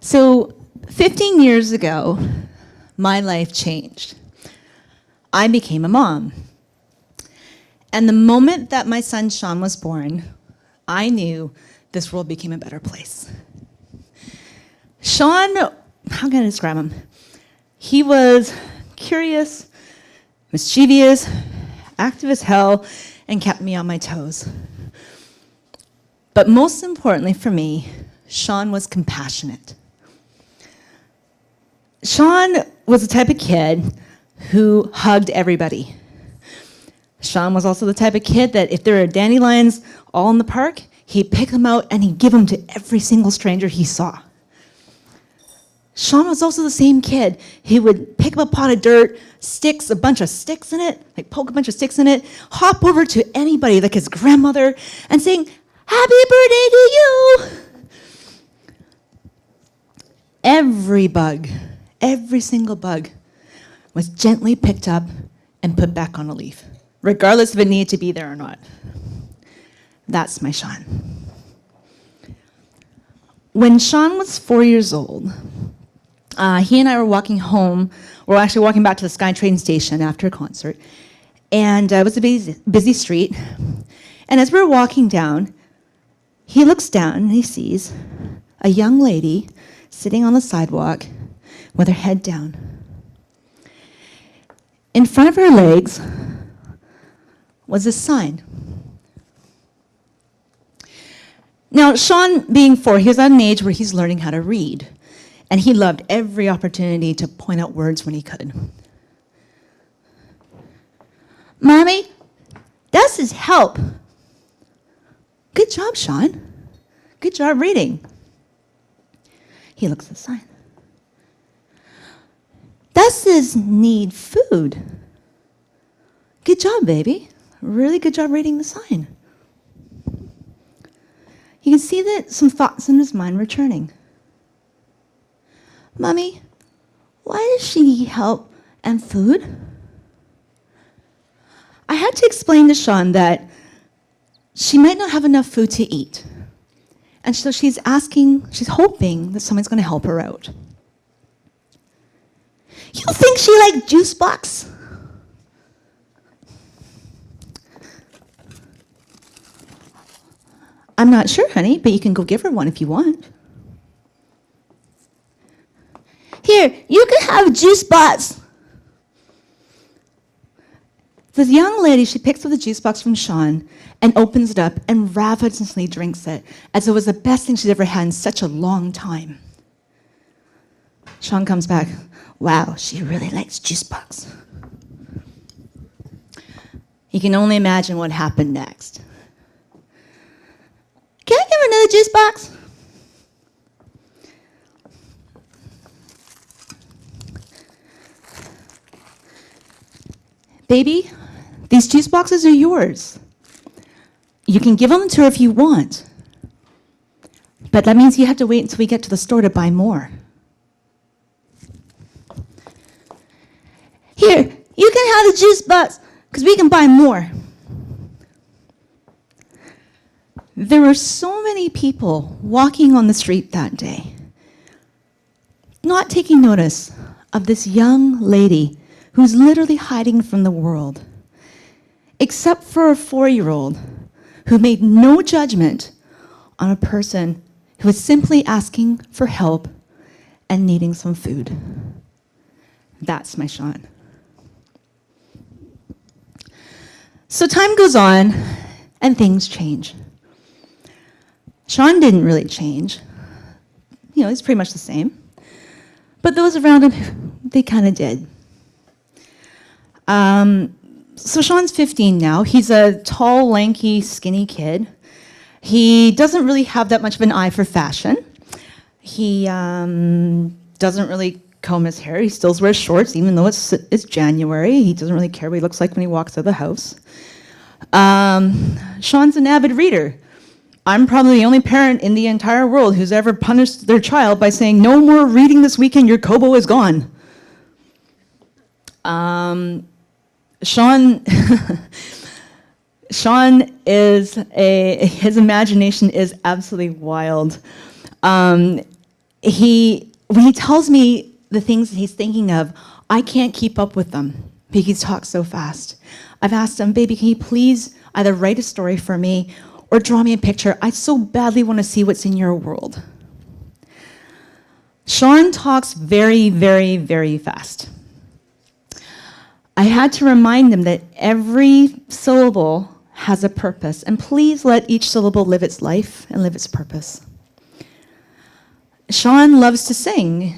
So 15 years ago, my life changed. I became a mom. And the moment that my son Shawn was born, I knew this world became a better place. Shawn, how can I describe him? He was curious, mischievous, active as hell, and kept me on my toes. But most importantly for me, Shawn was compassionate. Shawn was the type of kid who hugged everybody. Shawn was also the type of kid that if there were dandelions all in the park, he'd pick them out and he'd give them to every single stranger he saw. Shawn was also the same kid. He would pick up a pot of dirt, sticks, a bunch of sticks in it, like poke a bunch of sticks in it, hop over to anybody, like his grandmother, and sing, "Happy birthday to you!" Every bug, every single bug was gently picked up and put back on a leaf, regardless if it needed to be there or not. That's my Shawn. When Shawn was 4 years old, he and I were walking home. We're actually walking back to the SkyTrain station after a concert. And it was a busy street. And as we were walking down, he looks down and he sees a young lady sitting on the sidewalk with her head down. In front of her legs was a sign. Now, Shawn, being 4, he was at an age where he's learning how to read. And he loved every opportunity to point out words when he could. "Mommy, that says help." "Good job, Shawn. Good job reading." He looks at the sign. "That says need food." "Good job, baby. Really good job reading the sign." You can see that some thoughts in his mind returning. "Mommy, why does she need help and food?" I had to explain to Shawn that she might not have enough food to eat. And so she's hoping that someone's going to help her out. "You think she liked juice box?" "I'm not sure, honey, but you can go give her one if you want." "Here, you can have a juice box." This young lady, she picks up the juice box from Shawn and opens it up and ravenously drinks it as it was the best thing she'd ever had in such a long time. Shawn comes back, "Wow, she really likes juice box." You can only imagine what happened next. "Can I give her another juice box?" "Baby, these juice boxes are yours. You can give them to her if you want. But that means you have to wait until we get to the store to buy more." "Here, you can have the juice box because we can buy more." There were so many people walking on the street that day, not taking notice of this young lady who's literally hiding from the world, except for a 4-year-old who made no judgment on a person who was simply asking for help and needing some food. That's my Shawn. So time goes on and things change. Shawn didn't really change. He's pretty much the same. But those around him, they kind of did. So Shawn's 15 now. He's a tall, lanky, skinny kid. He doesn't really have that much of an eye for fashion. He doesn't really comb his hair. He still wears shorts, even though it's January. He doesn't really care what he looks like when he walks out of the house. Shawn's an avid reader. I'm probably the only parent in the entire world who's ever punished their child by saying, "No more reading this weekend, your Kobo is gone." Shawn, Shawn is his imagination is absolutely wild. When he tells me the things that he's thinking of, I can't keep up with them because he talks so fast. I've asked him, baby, can you please either write a story for me or draw me a picture? I so badly want to see what's in your world. Shawn talks very, very, very fast. I had to remind him that every syllable has a purpose, and please let each syllable live its life and live its purpose. Shawn loves to sing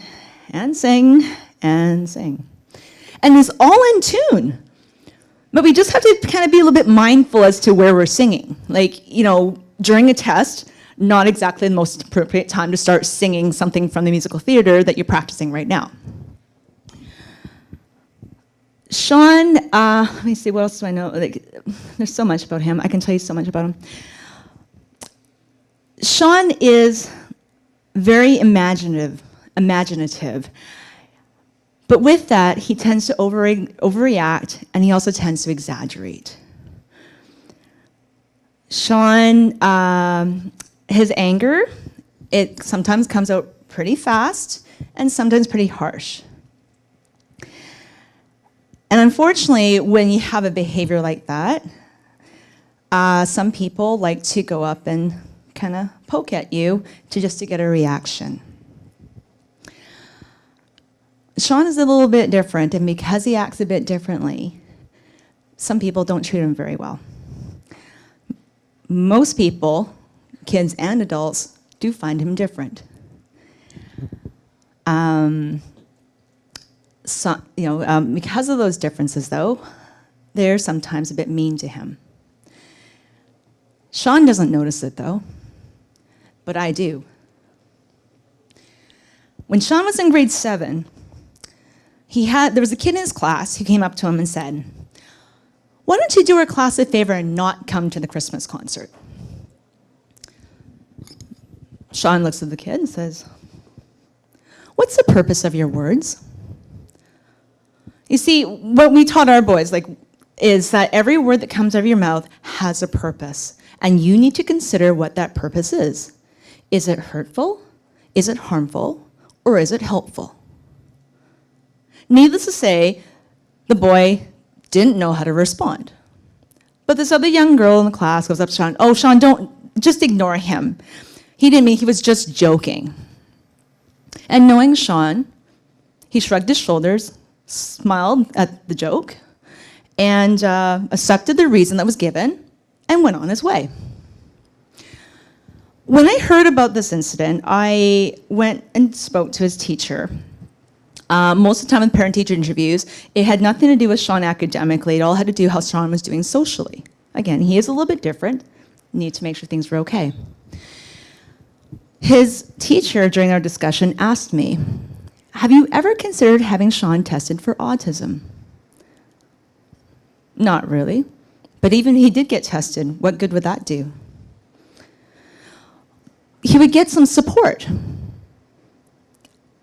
and sing and sing, and is all in tune. But we just have to kind of be a little bit mindful as to where we're singing. Like, during a test, not exactly the most appropriate time to start singing something from the musical theater that you're practicing right now. Shawn, let me see, what else do I know? There's so much about him. I can tell you so much about him. Shawn is very imaginative. But with that, he tends to overreact, and he also tends to exaggerate. Shawn, his anger, it sometimes comes out pretty fast and sometimes pretty harsh. And unfortunately, when you have a behavior like that, some people like to go up and kind of poke at you just to get a reaction. Shawn is a little bit different, and because he acts a bit differently, some people don't treat him very well. Most people, kids and adults, do find him different. Because of those differences, though, they're sometimes a bit mean to him. Shawn doesn't notice it, though, but I do. When Shawn was in grade 7, there was a kid in his class who came up to him and said, "Why don't you do our class a favor and not come to the Christmas concert?" Shawn looks at the kid and says, "What's the purpose of your words?" You see, what we taught our boys is that every word that comes out of your mouth has a purpose, and you need to consider what that purpose is. Is it hurtful? Is it harmful? Or is it helpful? Needless to say, the boy didn't know how to respond. But this other young girl in the class goes up to Shawn, "Oh, Shawn, just ignore him. He didn't mean, he was just joking." And knowing Shawn, he shrugged his shoulders, smiled at the joke, and accepted the reason that was given, and went on his way. When I heard about this incident, I went and spoke to his teacher. Most of the time in parent-teacher interviews, it had nothing to do with Shawn academically. It all had to do with how Shawn was doing socially. Again, he is a little bit different. Need to make sure things were okay. His teacher, during our discussion, asked me, "Have you ever considered having Shawn tested for autism?" Not really. But even if he did get tested, what good would that do? He would get some support.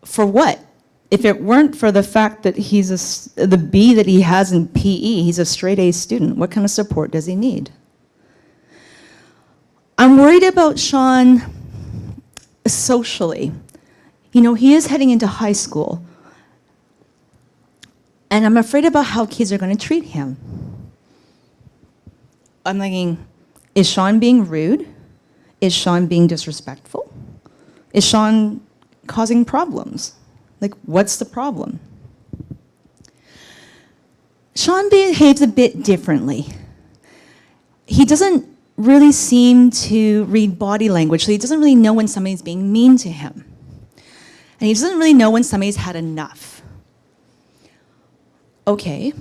For what? If it weren't for the fact that the B that he has in PE, he's a straight A student, what kind of support does he need? I'm worried about Shawn socially. He is heading into high school, and I'm afraid about how kids are going to treat him. I'm thinking, is Shawn being rude? Is Shawn being disrespectful? Is Shawn causing problems? What's the problem? Shawn behaves a bit differently. He doesn't really seem to read body language, so he doesn't really know when somebody's being mean to him. And he doesn't really know when somebody's had enough. Okay.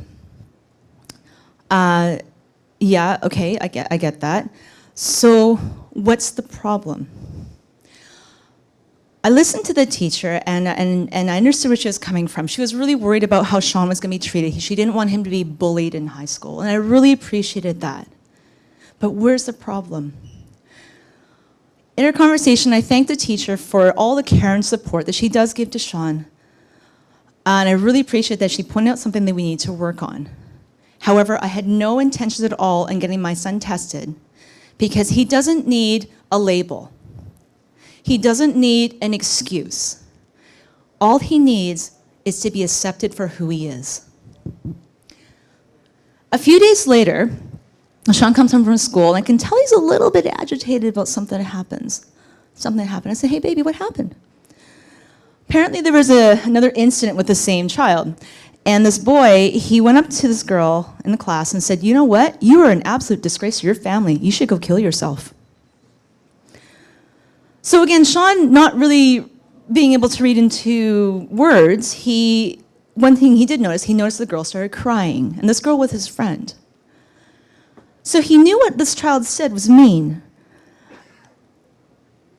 Yeah, okay, I get that. So what's the problem? I listened to the teacher, and I understood where she was coming from. She was really worried about how Shawn was going to be treated. She didn't want him to be bullied in high school, and I really appreciated that. But where's the problem? In our conversation, I thanked the teacher for all the care and support that she does give to Shawn. And I really appreciate that she pointed out something that we need to work on. However, I had no intentions at all in getting my son tested because he doesn't need a label. He doesn't need an excuse. All he needs is to be accepted for who he is. A few days later, Shawn comes home from school, and I can tell he's a little bit agitated about something that happened. I said, hey, baby, what happened? Apparently, there was another incident with the same child. And this boy, he went up to this girl in the class and said, you know what? You are an absolute disgrace to your family. You should go kill yourself. So again, Shawn, not really being able to read into words, one thing he did notice, he noticed the girl started crying. And this girl was his friend. So he knew what this child said was mean.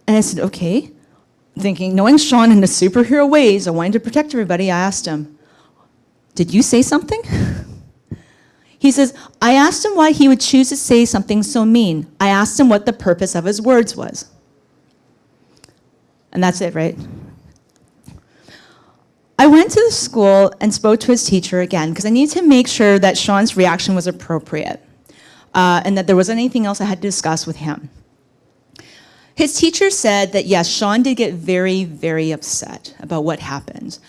And I said, okay. Thinking, knowing Shawn in his superhero ways, I wanted to protect everybody, I asked him, did you say something? He says, I asked him why he would choose to say something so mean. I asked him what the purpose of his words was. And that's it, right? I went to the school and spoke to his teacher again because I needed to make sure that Shawn's reaction was appropriate and that there wasn't anything else I had to discuss with him. His teacher said that, yes, Shawn did get very, very upset about what happened.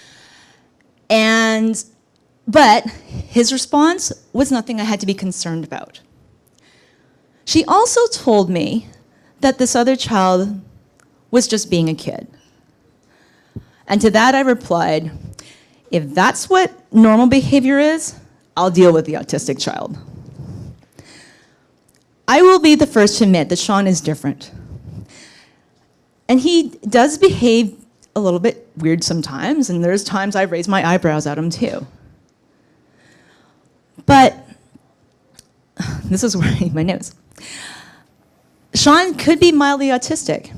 But his response was nothing I had to be concerned about. She also told me that this other child was just being a kid. And to that I replied, if that's what normal behavior is, I'll deal with the autistic child. I will be the first to admit that Shawn is different. And he does behave a little bit weird sometimes, and there's times I raise my eyebrows at him too. But, this is where I need my notes. Shawn could be mildly autistic.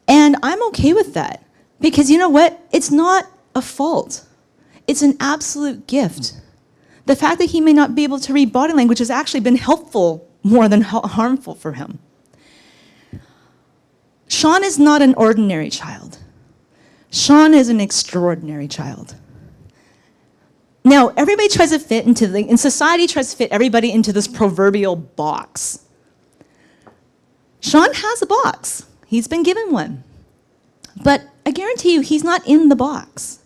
And I'm okay with that. Because you know what? It's not a fault. It's an absolute gift. The fact that he may not be able to read body language has actually been helpful more than harmful for him. Shawn is not an ordinary child. Shawn is an extraordinary child. Now, everybody tries to fit in society tries to fit everybody into this proverbial box. Shawn has a box. He's been given one. But I guarantee you, he's not in the box.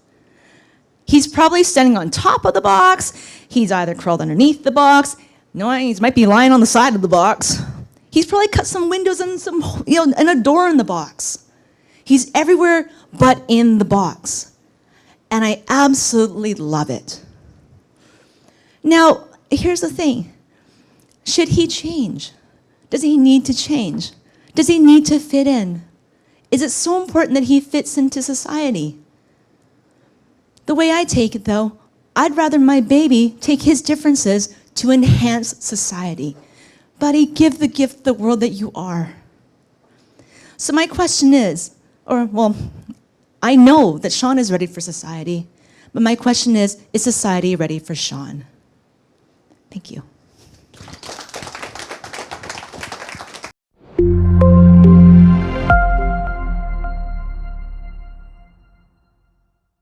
He's probably standing on top of the box. He's either crawled underneath the box. No, he might be lying on the side of the box. He's probably cut some windows and and a door in the box. He's everywhere but in the box. And I absolutely love it. Now, here's the thing. Should he change? Does he need to change? Does he need to fit in? Is it so important that he fits into society? The way I take it, though, I'd rather my baby take his differences to enhance society. Buddy, give the gift of the world that you are. So my question is, I know that Shawn is ready for society, but my question is society ready for Shawn? Thank you.